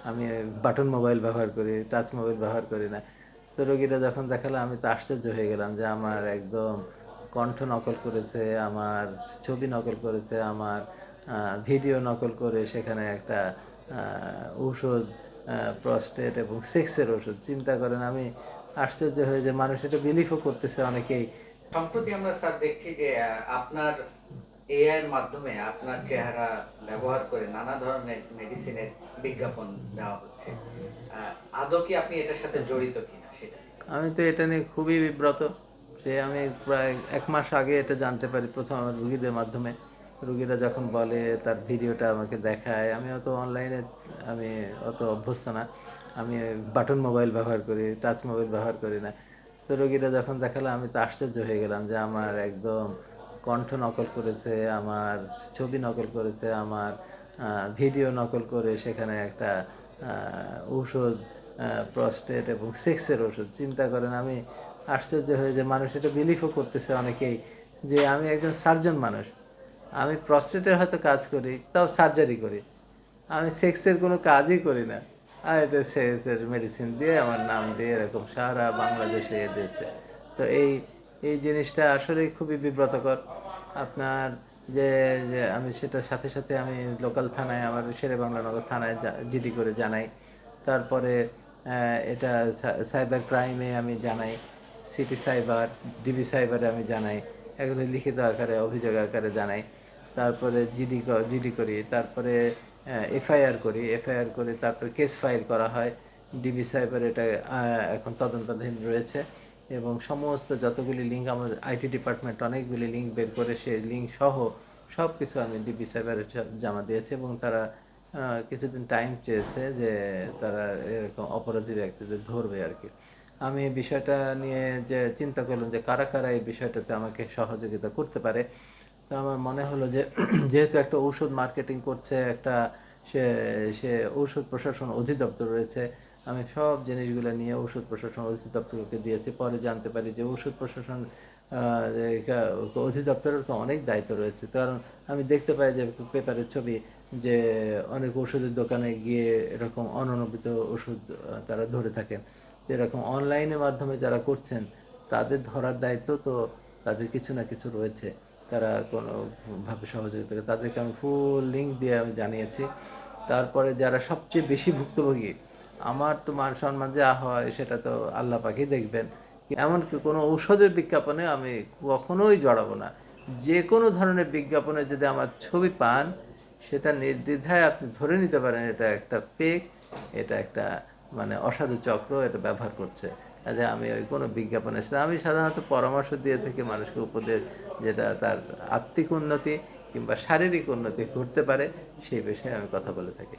আমি button mobile ব্যবহার করি, টাচ মোবাইল ব্যবহার করি না। তো রোগীরা যখন দেখালো আমি তো আশ্চর্য হয়ে গেলাম যে আমার একদম কণ্ঠ নকল করেছে, আমার ছবি নকল করেছে, আমার ভিডিও নকল করে সেখানে একটা ঔষধ, প্রস্টেট এবং সেক্সের ওষুধ। চিন্তা করেন, আমি আশ্চর্য হয়ে যে মানুষ এটা বিলিভও করতেছে অনেকেই। সম্প্রতি আমরা স্যার দেখছি যে আপনার এআই এর মাধ্যমে আপনার চেহারা ব্যবহার করে নানা ধরনের মেডিসিনের বিজ্ঞাপন দেওয়া হচ্ছে। আদৌ কি আপনি এটার সাথে জড়িত কিনা সেটা? আমি তো এটা নিয়ে খুবই বিব্রত। আমি প্রায় ১ মাস আগে এটা জানতে পারি ১ম আমার রুগীদের মাধ্যমে। রুগীরা যখন বলে, তার ভিডিওটা আমাকে দেখায়। আমি অত অনলাইনে আমি অত অভ্যস্ত না। আমি বাটন মোবাইল ব্যবহার করি, টাচ মোবাইল ব্যবহার করি না। তো রুগীরা যখন দেখালো আমি তো আশ্চর্য হয়ে গেলাম যে আমার একদম কণ্ঠ নকল করেছে, আমার ছবি নকল করেছে, আমার ভিডিও নকল করে সেখানে একটা ঔষধ, প্রস্টেট এবং সেক্সের ওষুধ। চিন্তা করেন, আমি আশ্চর্য হয়ে যে মানুষ এটা বিলিভও করতেছে অনেকেই যে আমি একজন সার্জন মানুষ। আমি প্রস্টেটের হয়তো কাজ করি, তাও সার্জারি করি। আমি সেক্সের কোনো কাজই করি না। আর এতে সেক্সের মেডিসিন দিয়ে আমার নাম দিয়ে এরকম সারা বাংলাদেশে দিয়েছে। তো এই জিনিসটা আসলেই খুবই বিব্রতকর। আপনার যে যে আমি সেটার সাথে সাথে আমি লোকাল থানায়, আমার শেরেবাংলা নগর থানায় জিডি করে জানাই। তারপরে এটা সাইবার ক্রাইমে আমি জানাই, সিটি সাইবার, ডিবি সাইবারে আমি জানাই। এগুলো লিখিত আকারে, অভিযোগ আকারে জানাই। তারপরে জিডি করি, তারপরে এফআইআর করি, এফআইআর করে তারপরে কেস ফাইল করা হয়। ডিবি সাইবার এটা এখন তদন্তাধীন রয়েছে এবং সমস্ত যতগুলি লিঙ্ক, আমাদের আইটি ডিপার্টমেন্ট অনেকগুলি লিঙ্ক বের করে সেই লিঙ্ক সহ সব কিছু আমি ডিবি সাইবারে জমা দিয়েছি এবং তারা কিছুদিন টাইম চেয়েছে যে তারা এরকম অপরাধী ব্যক্তিদের ধরবে আর কি। আমি এই বিষয়টা নিয়ে যে চিন্তা করলাম যে কারা কারা এই বিষয়টাতে আমাকে সহযোগিতা করতে পারে। তো আমার মনে হলো যে যেহেতু একটা ঔষধ মার্কেটিং করছে একটা, সে সে ঔষধ প্রশাসন অধিদপ্তর রয়েছে। আমি সব জিনিসগুলো নিয়ে ঔষধ প্রশাসন অধিদপ্তরকে দিয়েছি। পরে জানতে পারি যে ঔষধ প্রশাসন অধিদপ্তরের তো অনেক দায়িত্ব রয়েছে, কারণ আমি দেখতে পাই যে পেপারের ছবি যে অনেক ওষুধের দোকানে গিয়ে এরকম অননুমোদিত ওষুধ তারা ধরে থাকেন। তো এরকম অনলাইনের মাধ্যমে যারা করছেন তাদের ধরার দায়িত্ব তো তাদের কিছু না কিছু রয়েছে। তারা কোনোভাবে সহযোগিতা করে, তাদেরকে আমি ফুল লিঙ্ক দিয়ে আমি জানিয়েছি। তারপরে যারা সবচেয়ে বেশি ভুক্তভোগী, আমার তো মান সম্মান যা হয় সেটা তো আল্লাহ পাকই দেখবেন। এমনকি কোনো ঔষধের বিজ্ঞাপনে আমি কখনোই জড়াবো না। যে কোনো ধরনের বিজ্ঞাপনে যদি আমার ছবি পান, সেটা নির্দ্বিধায় আপনি ধরে নিতে পারেন এটা একটা ফেক, এটা একটা মানে অসাধু চক্র এটা ব্যবহার করছে। কাজে আমি ওই কোনো বিজ্ঞাপনের সাথে, আমি সাধারণত পরামর্শ দিয়ে থাকি মানুষকে, উপদেশ, যেটা তার আত্মিক উন্নতি কিংবা শারীরিক উন্নতি ঘটতে পারে সেই বিষয়ে আমি কথা বলে থাকি।